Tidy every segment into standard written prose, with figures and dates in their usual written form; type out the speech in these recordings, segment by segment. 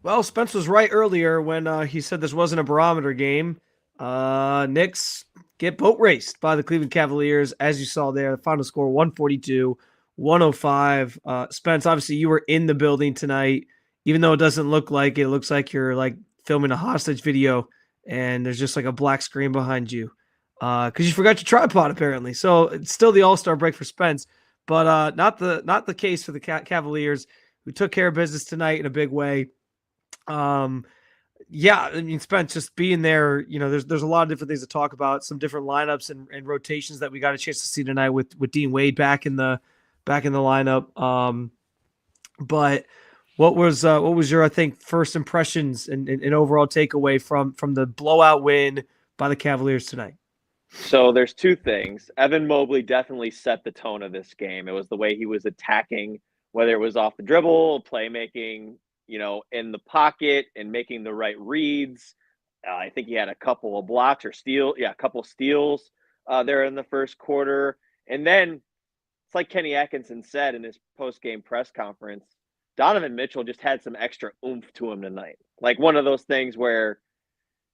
Well, Spence was right earlier when he said this wasn't a barometer game. Knicks get boat raced by the Cleveland Cavaliers, as you saw there. The final score 142, 105. Spence, obviously, you were in the building tonight. Even though it doesn't look like it looks like you're like filming a hostage video and there's just like a black screen behind you. Because you forgot your tripod apparently. So it's still the All-Star break for Spence, but not the case for the Cavaliers, who took care of business tonight in a big way. Um, yeah, I mean, Spence, just being there, there's a lot of different things to talk about, some different lineups and rotations that we got a chance to see tonight with Dean Wade back in the lineup. But what was your, I think, first impressions and overall takeaway from the blowout win by the Cavaliers tonight? So there's two things. Evan Mobley definitely set the tone of this game. It was the way he was attacking, whether it was off the dribble, playmaking, in the pocket and making the right reads. I think he had a couple of blocks or a couple of steals there in the first quarter. And then it's like Kenny Atkinson said in his post-game press conference, Donovan Mitchell just had some extra oomph to him tonight. Like one of those things where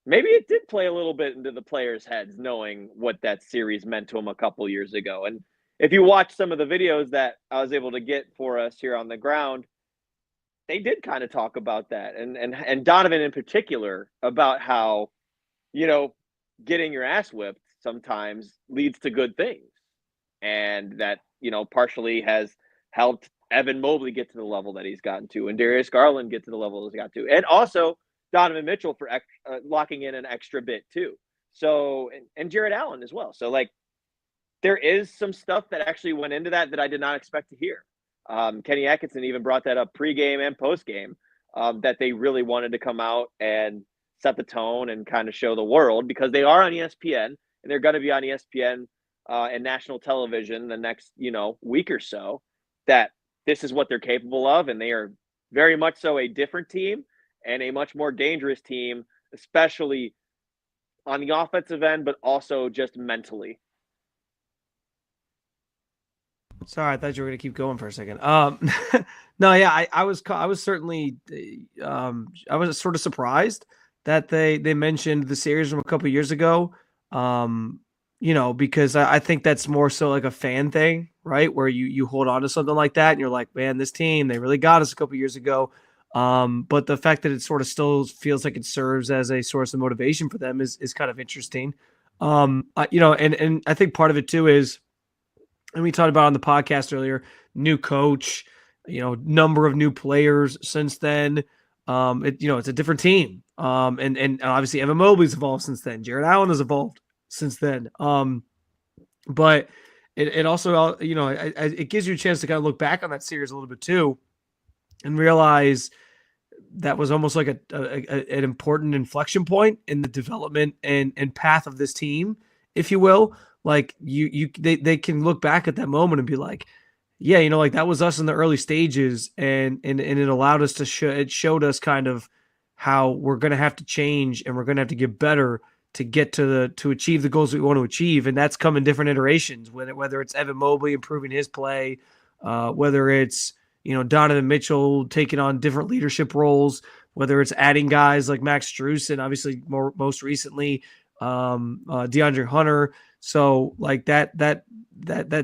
maybe it did play a little bit into the players' heads, knowing what that series meant to them a couple years ago. And if you watch some of the videos that I was able to get for us here on the ground, they did kind of talk about that, and Donovan in particular about how, you know, getting your ass whipped sometimes leads to good things, and that partially has helped Evan Mobley get to the level that he's gotten to, and Darius Garland get to the level he's got to, and also Donovan Mitchell for locking in an extra bit too. So and Jared Allen as well. So like there is some stuff that actually went into that I did not expect to hear. Kenny Atkinson even brought that up pregame and postgame, that they really wanted to come out and set the tone and kind of show the world, because they are on ESPN and they're going to be on ESPN and national television the next week or so, that this is what they're capable of, and they are very much so a different team and a much more dangerous team, especially on the offensive end, but also just mentally. Sorry, I thought you were going to keep going for a second. No, yeah, I was certainly, I was sort of surprised that they mentioned the series from a couple years ago. Because I think that's more so like a fan thing, right? Where you hold on to something like that and you're like, man, this team, they really got us a couple years ago. But the fact that it sort of still feels like it serves as a source of motivation for them is kind of interesting. And I think part of it too is, and we talked about on the podcast earlier, new coach, number of new players since then. It's a different team. And obviously Evan Mobley's evolved since then. Jared Allen has evolved since then. But it also, it gives you a chance to kind of look back on that series a little bit too and realize that was almost like an important inflection point in the development and path of this team, if you will. Like they can look back at that moment and be like, yeah, like that was us in the early stages, and it allowed us to it showed us kind of how we're going to have to change and we're going to have to get better to get to achieve the goals that we want to achieve, and that's come in different iterations. Whether it's Evan Mobley improving his play, whether it's Donovan Mitchell taking on different leadership roles, whether it's adding guys like Max Strus and obviously most recently DeAndre Hunter. So like that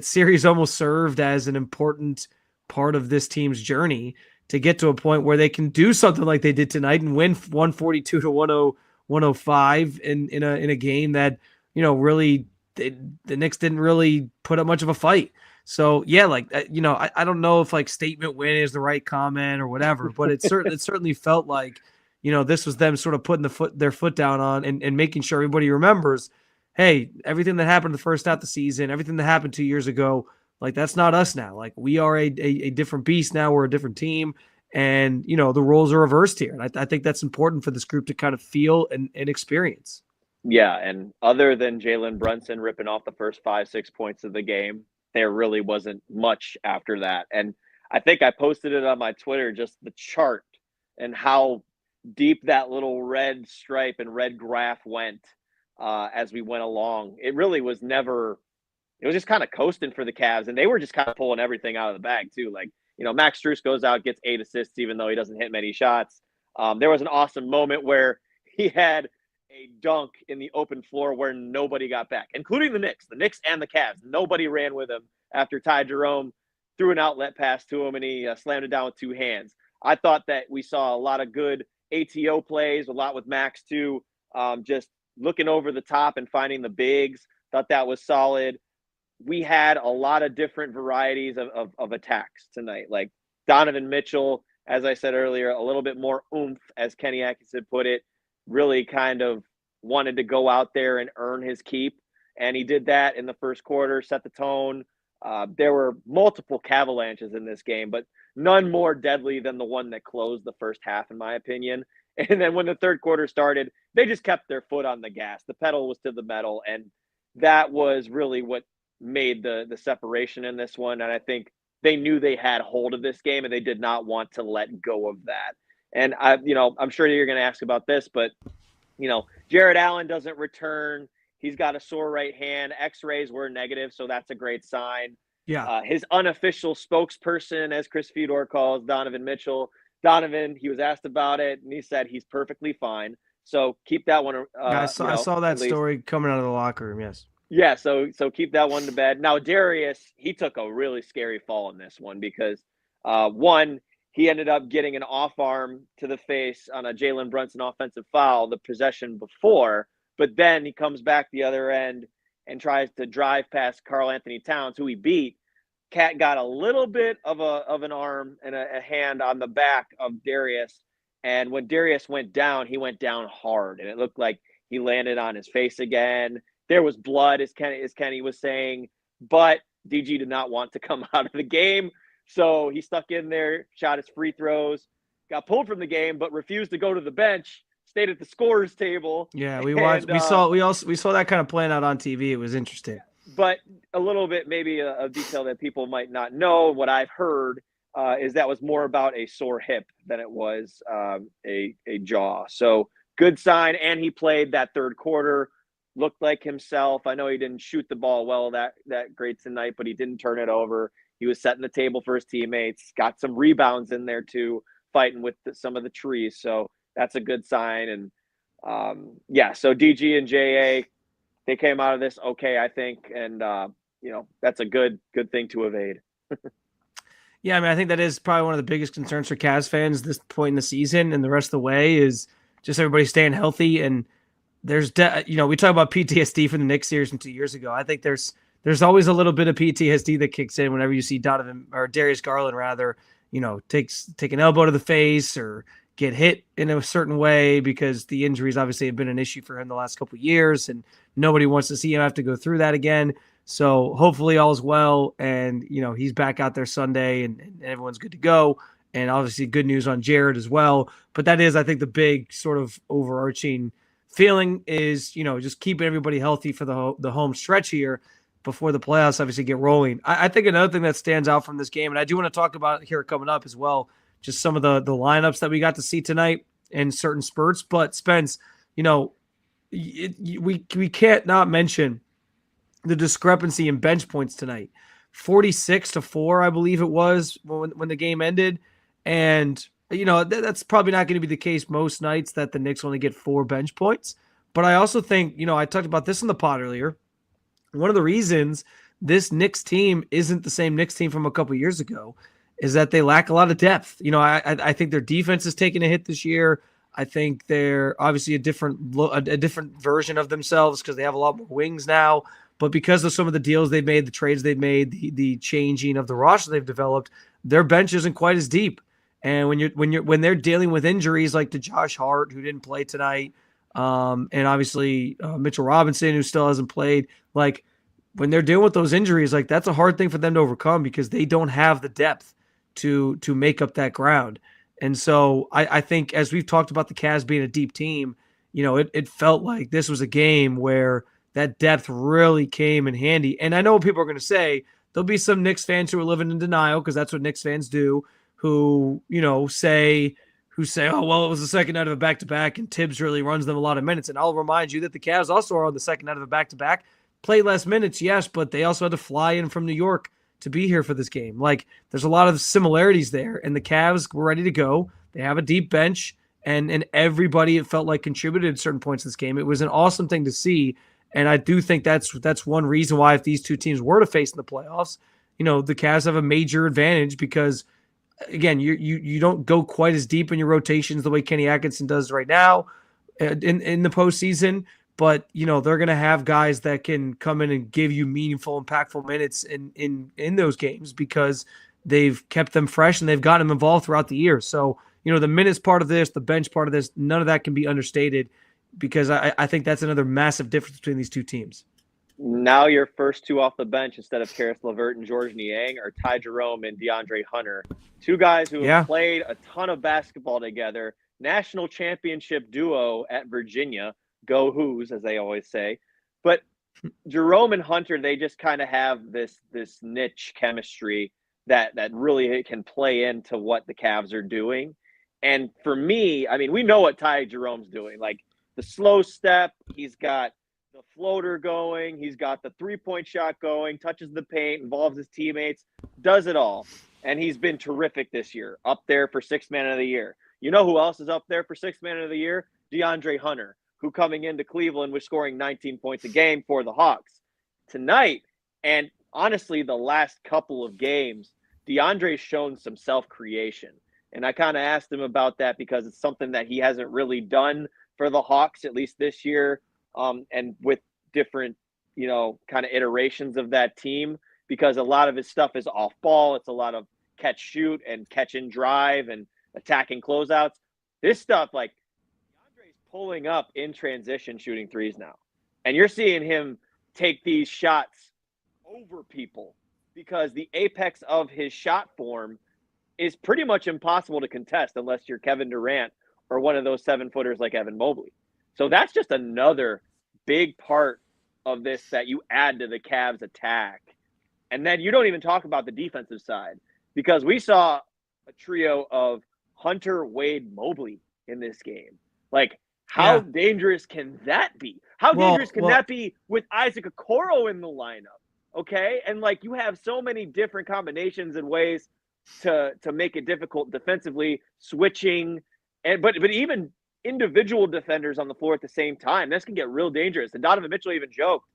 series almost served as an important part of this team's journey to get to a point where they can do something like they did tonight and win 142 to 105 in a game that really the Knicks didn't really put up much of a fight. So yeah, like I don't know if like statement win is the right comment or whatever, but it certainly felt like this was them sort of putting their foot down on and making sure everybody remembers, hey, everything that happened the first half of the season, everything that happened 2 years ago, like that's not us now. Like we are a different beast now. We're a different team, and the roles are reversed here. And I think that's important for this group to kind of feel and experience. Yeah, and other than Jalen Brunson ripping off the first 5-6 points of the game, there really wasn't much after that. And I think I posted it on my Twitter, just the chart and how deep that little red stripe and red graph went as we went along. It really was never – it was just kind of coasting for the Cavs, and they were just kind of pulling everything out of the bag too. Like, Max Strus goes out, gets 8 assists even though he doesn't hit many shots. There was an awesome moment where he had a dunk in the open floor where nobody got back, including the Knicks and the Cavs. Nobody ran with him after Ty Jerome threw an outlet pass to him and he slammed it down with two hands. I thought that we saw a lot of good ATO plays, a lot with Max too, just looking over the top and finding the bigs. Thought that was solid. We had a lot of different varieties of attacks tonight. Like Donovan Mitchell, as I said earlier, a little bit more oomph, as Kenny Atkinson put it, really kind of wanted to go out there and earn his keep. And he did that in the first quarter, set the tone. There were multiple Cavalanches in this game, but none more deadly than the one that closed the first half, in my opinion. And then when the third quarter started, they just kept their foot on the gas. The pedal was to the metal. And that was really what made the separation in this one. And I think they knew they had hold of this game and they did not want to let go of that. And I'm sure you're going to ask about this, but Jared Allen doesn't return. He's got a sore right hand. X-rays were negative, so that's a great sign. Yeah. His unofficial spokesperson, as Chris Fedor calls Donovan Mitchell, he was asked about it, and he said he's perfectly fine. So keep that one. I saw that story coming out of the locker room. Yes. Yeah. So keep that one to bed. Now Darius, he took a really scary fall in this one because one, he ended up getting an off arm to the face on a Jalen Brunson offensive foul the possession before, but then he comes back the other end and tries to drive past Karl Anthony Towns, who he beat. Cat got a little bit of an arm and a hand on the back of Darius. And when Darius went down, he went down hard. And it looked like he landed on his face again. There was blood, as Kenny was saying. But DG did not want to come out of the game. So he stuck in there, shot his free throws, got pulled from the game, but refused to go to the bench, stayed at the scorer's table. Yeah, we watched. We saw that kind of playing out on TV. It was interesting. But a little bit, maybe a detail that people might not know, what I've heard is that was more about a sore hip than it was a jaw. So good sign. And he played that third quarter, looked like himself. I know he didn't shoot the ball well that great tonight, but he didn't turn it over. He was setting the table for his teammates, got some rebounds in there too, fighting with some of the trees. So that's a good sign. And so DG and JA, they came out of this okay, I think. And, that's a good thing to evade. Yeah, I mean, I think that is probably one of the biggest concerns for Cavs fans this point in the season and the rest of the way is just everybody staying healthy. And there's, we talk about PTSD from the Knicks series from 2 years ago. I think there's always a little bit of PTSD that kicks in whenever you see Donovan or Darius Garland rather, take an elbow to the face or get hit in a certain way because the injuries obviously have been an issue for him the last couple of years and nobody wants to see him have to go through that again. So hopefully all is well and, he's back out there Sunday and everyone's good to go. And obviously good news on Jared as well. But that is, I think, the big sort of overarching feeling is, just keeping everybody healthy for the home stretch here before the playoffs obviously get rolling. I think another thing that stands out from this game, and I do want to talk about here coming up as well, just some of the lineups that we got to see tonight in certain spurts. But Spence, we can't not mention the discrepancy in bench points tonight. 46-4, I believe it was when the game ended. And, that's probably not going to be the case most nights that the Knicks only get 4 bench points. But I also think, I talked about this in the pod earlier. One of the reasons this Knicks team isn't the same Knicks team from a couple years ago is that they lack a lot of depth. I think their defense is taking a hit this year. I think they're obviously a different version of themselves because they have a lot more wings now. But because of some of the deals they've made, the trades they've made, the changing of the roster they've developed, their bench isn't quite as deep. And when they're dealing with injuries like to Josh Hart, who didn't play tonight, and obviously Mitchell Robinson, who still hasn't played, like when they're dealing with those injuries, like that's a hard thing for them to overcome because they don't have the depth to make up that ground. And so I think as we've talked about the Cavs being a deep team, it felt like this was a game where that depth really came in handy. And I know what people are going to say. There'll be some Knicks fans who are living in denial because that's what Knicks fans do, who say, oh, well, it was the second night of a back-to-back and Tibbs really runs them a lot of minutes. And I'll remind you that the Cavs also are on the second night of a back-to-back, play less minutes, yes, but they also had to fly in from New York to be here for this game. Like, there's a lot of similarities there, and the Cavs were ready to go. They have a deep bench, and everybody, it felt like, contributed at certain points in this game. It was an awesome thing to see. And I do think that's one reason why, if these two teams were to face in the playoffs, the Cavs have a major advantage because, again, you don't go quite as deep in your rotations the way Kenny Atkinson does right now in the postseason. But they're going to have guys that can come in and give you meaningful, impactful minutes in those games because they've kept them fresh and they've gotten them involved throughout the year. So the minutes part of this, the bench part of this, none of that can be understated because I think that's another massive difference between these two teams. Now your first two off the bench instead of Karis LeVert and Georges Niang are Ty Jerome and DeAndre Hunter, two guys who have played a ton of basketball together, national championship duo at Virginia. Go Hoos, as they always say. But Jerome and Hunter, they just kind of have this niche chemistry that really can play into what the Cavs are doing. And for me, I mean, we know what Ty Jerome's doing. Like the slow step, he's got the floater going, he's got the three-point shot going, touches the paint, involves his teammates, does it all. And he's been terrific this year, up there for Sixth Man of the Year. You know who else is up there for Sixth Man of the Year? DeAndre Hunter, who coming into Cleveland was scoring 19 points a game for the Hawks. Tonight, and honestly the last couple of games, DeAndre's shown some self-creation. And I kind of asked him about that because it's something that he hasn't really done for the Hawks, at least this year, and with different, kind of iterations of that team, because a lot of his stuff is off ball. It's a lot of catch, shoot, and catch and drive and attacking closeouts. This stuff, like, DeAndre's pulling up in transition shooting threes now. And you're seeing him take these shots over people because the apex of his shot form is pretty much impossible to contest unless you're Kevin Durant or one of those 7-footers like Evan Mobley. So that's just another big part of this that you add to the Cavs attack. And then you don't even talk about the defensive side because we saw a trio of Hunter, Wade, Mobley in this game. Like, how dangerous can that be? How dangerous can that be with Isaac Okoro in the lineup? Okay? And, like, you have so many different combinations and ways to make it difficult defensively, switching, but even individual defenders on the floor at the same time. This can get real dangerous. And Donovan Mitchell even joked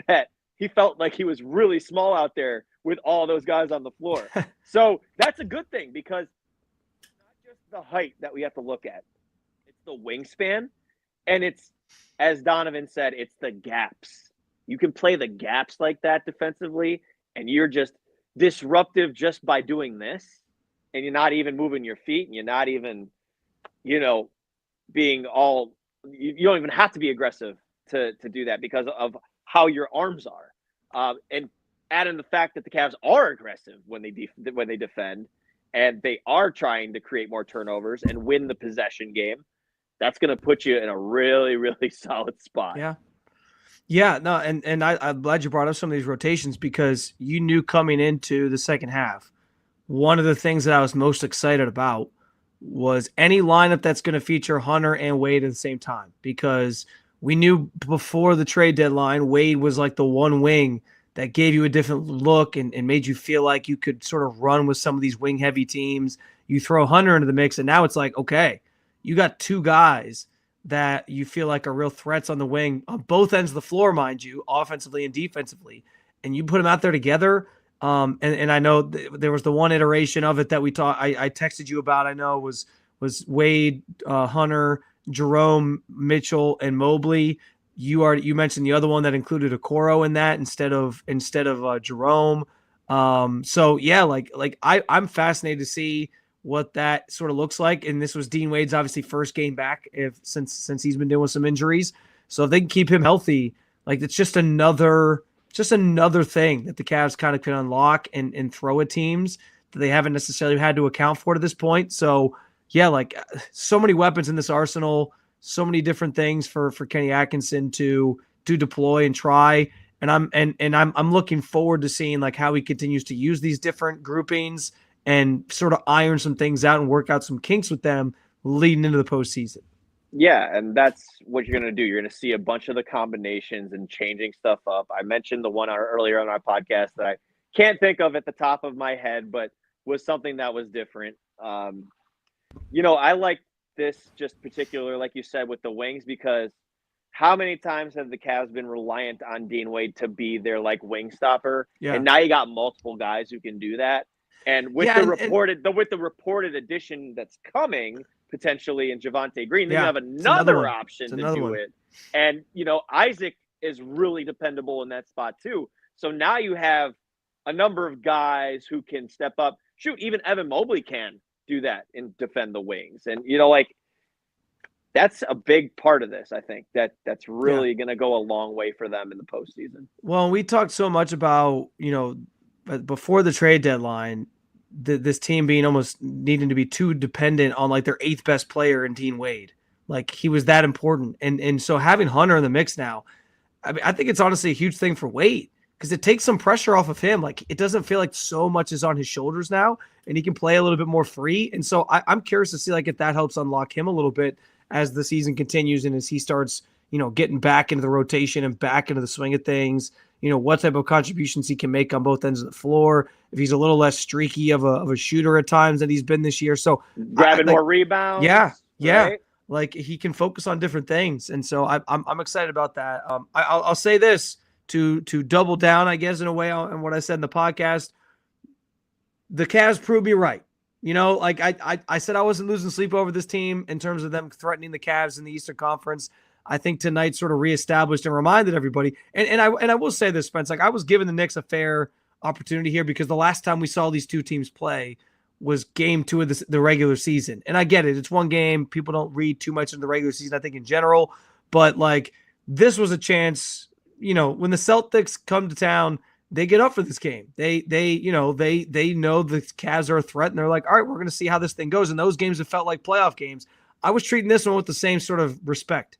that he felt like he was really small out there with all those guys on the floor. So that's a good thing because it's not just the height that we have to look at. It's the wingspan. And it's, as Donovan said, it's the gaps. You can play the gaps like that defensively, and you're just disruptive just by doing this. And you're not even moving your feet, and you're not even, being all – you don't even have to be aggressive to do that because of how your arms are. And add in the fact that the Cavs are aggressive when they defend, and they are trying to create more turnovers and win the possession game. That's going to put you in a really, really solid spot. Yeah. Yeah, no, and I'm glad you brought up some of these rotations because you knew coming into the second half, one of the things that I was most excited about was any lineup that's going to feature Hunter and Wade at the same time, because we knew before the trade deadline, Wade was like the one wing that gave you a different look and made you feel like you could sort of run with some of these wing-heavy teams. You throw Hunter into the mix, and now it's like, okay, you got two guys that you feel like are real threats on the wing on both ends of the floor, mind you, offensively and defensively, and you put them out there together. And I know there was the one iteration of it that we talked. I texted you about. I know was Wade, Hunter, Jerome, Mitchell, and Mobley. You mentioned the other one that included Okoro in that instead of Jerome. So yeah, like I'm fascinated to see what that sort of looks like. And this was Dean Wade's obviously first game back since he's been dealing with some injuries. So if they can keep him healthy, like it's just another thing that the Cavs kind of can unlock and throw at teams that they haven't necessarily had to account for to this point. So yeah, like so many weapons in this arsenal, so many different things for Kenny Atkinson to deploy and try. And I'm looking forward to seeing like how he continues to use these different groupings and sort of iron some things out and work out some kinks with them leading into the postseason. Yeah, and that's what you're going to do. You're going to see a bunch of the combinations and changing stuff up. I mentioned the one earlier on our podcast that I can't think of at the top of my head, but was something that was different. I like this just particular, like you said, with the wings, because how many times have the Cavs been reliant on Dean Wade to be their like wing stopper? Yeah. And now you got multiple guys who can do that. And with Yeah. the And reported addition that's coming potentially in Javonte Green, then you yeah, have it's another another one. It's option to another do one. it. And Isaac is really dependable in that spot too. So now you have a number of guys who can step up. Shoot, even Evan Mobley can do that and defend the wings. And like that's a big part of this. I think that's Yeah. really going to go a long way for them in the postseason. Well, we talked so much about, before the trade deadline, this team being almost needing to be too dependent on like their eighth best player in Dean Wade. Like he was that important. And so having Hunter in the mix now, I mean, I think it's honestly a huge thing for Wade because it takes some pressure off of him. Like it doesn't feel like so much is on his shoulders now, and he can play a little bit more free. And so I'm curious to see like if that helps unlock him a little bit as the season continues and as he starts, getting back into the rotation and back into the swing of things. What type of contributions he can make on both ends of the floor. If he's a little less streaky of a shooter at times than he's been this year. So grabbing more rebounds. Yeah. Right? Like he can focus on different things, and so I'm excited about that. I'll say this to double down, I guess, in a way on what I said in the podcast. The Cavs proved me right. Like I said, I wasn't losing sleep over this team in terms of them threatening the Cavs in the Eastern Conference. I think tonight sort of reestablished and reminded everybody. And I will say this, Spence, like I was giving the Knicks a fair opportunity here because the last time we saw these two teams play was game 2 of the regular season. And I get it. It's one game. People don't read too much in the regular season, I think, in general. But like this was a chance, when the Celtics come to town, they get up for this game. They know the Cavs are a threat, and they're like, all right, we're going to see how this thing goes. And those games have felt like playoff games. I was treating this one with the same sort of respect.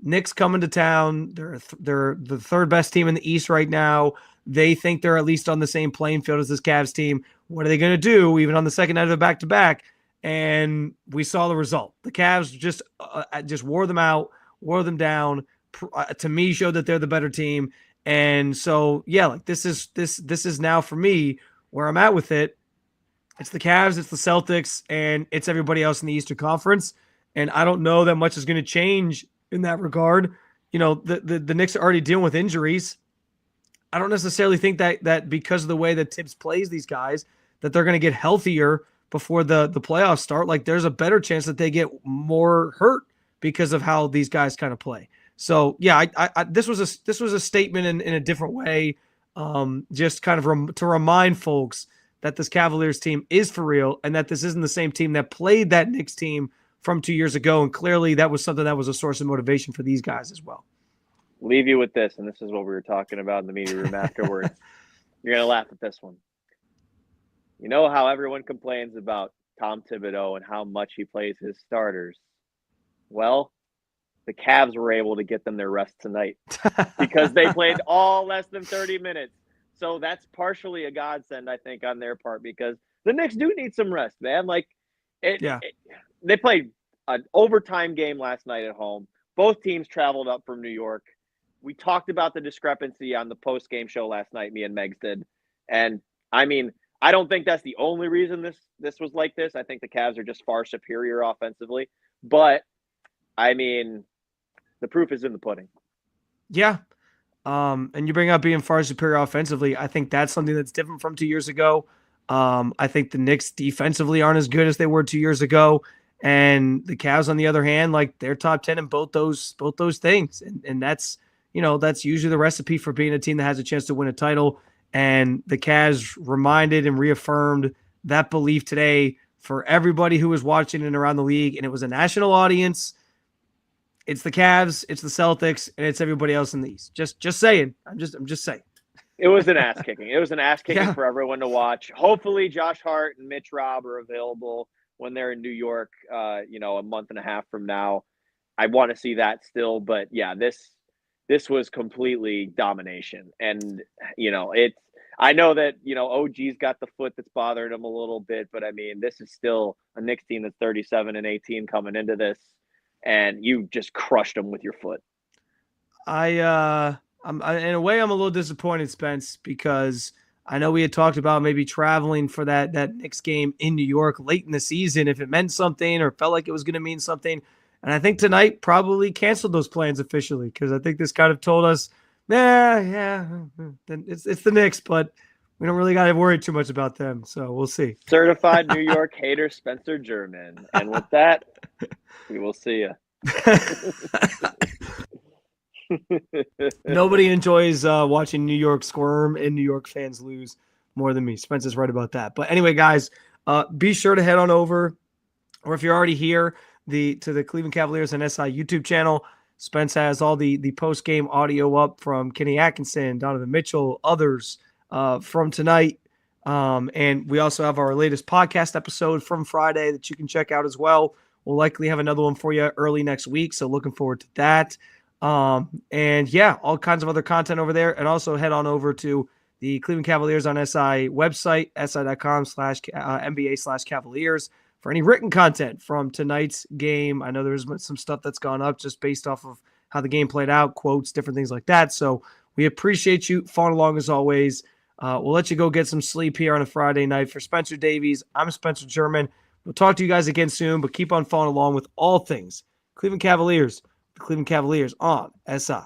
Knicks coming to town. They're the third best team in the East right now. They think they're at least on the same playing field as this Cavs team. What are they going to do, even on the second night of the back-to-back? And we saw the result. The Cavs just wore them out, wore them down. To me, showed that they're the better team. And so, yeah, like this is now for me where I'm at with it. It's the Cavs, it's the Celtics, and it's everybody else in the Eastern Conference. And I don't know that much is going to change in that regard. The Knicks are already dealing with injuries. I don't necessarily think that because of the way that Tibbs plays these guys, that they're going to get healthier before the playoffs start. Like there's a better chance that they get more hurt because of how these guys kind of play. So yeah, this was a statement in a different way, just kind of to remind folks that this Cavaliers team is for real and that this isn't the same team that played that Knicks team from 2 years ago. And clearly that was something that was a source of motivation for these guys as well. Leave you with this, and this is what we were talking about in the media room afterwards. You're going to laugh at this one. You know how everyone complains about Tom Thibodeau and how much he plays his starters? Well, the Cavs were able to get them their rest tonight because they played all less than 30 minutes. So that's partially a godsend, I think, on their part because the Knicks do need some rest, man. Like, they played an overtime game last night at home. Both teams traveled up from New York. We talked about the discrepancy on the post-game show last night, me and Megs did. And, I mean, I don't think that's the only reason this was like this. I think the Cavs are just far superior offensively. But, I mean, the proof is in the pudding. Yeah. And you bring up being far superior offensively. I think that's something that's different from 2 years ago. I think the Knicks defensively aren't as good as they were 2 years ago. And the Cavs, on the other hand, like they're top 10 in both those things. And that's, that's usually the recipe for being a team that has a chance to win a title. And the Cavs reminded and reaffirmed that belief today for everybody who was watching and around the league. And it was a national audience. It's the Cavs, it's the Celtics, and it's everybody else in the East. Just saying. I'm just saying. It was an ass kicking. It was an ass kicking for everyone to watch. Hopefully Josh Hart and Mitch Robb are available when they're in New York, a month and a half from now. I want to see that still, but yeah, this was completely domination. And, I know that, OG's got the foot that's bothering him a little bit, but I mean, this is still a Knicks team that's 37-18 coming into this, and you just crushed them with your foot. I'm in a way, I'm a little disappointed, Spence, because I know we had talked about maybe traveling for that Knicks game in New York late in the season if it meant something or felt like it was going to mean something. And I think tonight probably canceled those plans officially because I think this kind of told us, it's the Knicks, but we don't really got to worry too much about them. So we'll see. Certified New York hater Spencer German. And with that, we will see you. Nobody enjoys watching New York squirm and New York fans lose more than me. Spencer's right about that. But anyway, guys, be sure to head on over, or if you're already here, to the Cleveland Cavaliers and SI YouTube channel. Spence has all the post-game audio up from Kenny Atkinson, Donovan Mitchell, others from tonight. And we also have our latest podcast episode from Friday that you can check out as well. We'll likely have another one for you early next week, so looking forward to that. And yeah, all kinds of other content over there. And also head on over to the Cleveland Cavaliers on SI website, si.com/NBA/Cavaliers for any written content from tonight's game. I know there's some stuff that's gone up just based off of how the game played out, quotes, different things like that. So we appreciate you following along as always. We'll let you go get some sleep here on a Friday night. For Spencer Davies, I'm Spencer German. We'll talk to you guys again soon, but keep on following along with all things Cleveland Cavaliers, the Cleveland Cavaliers on SI.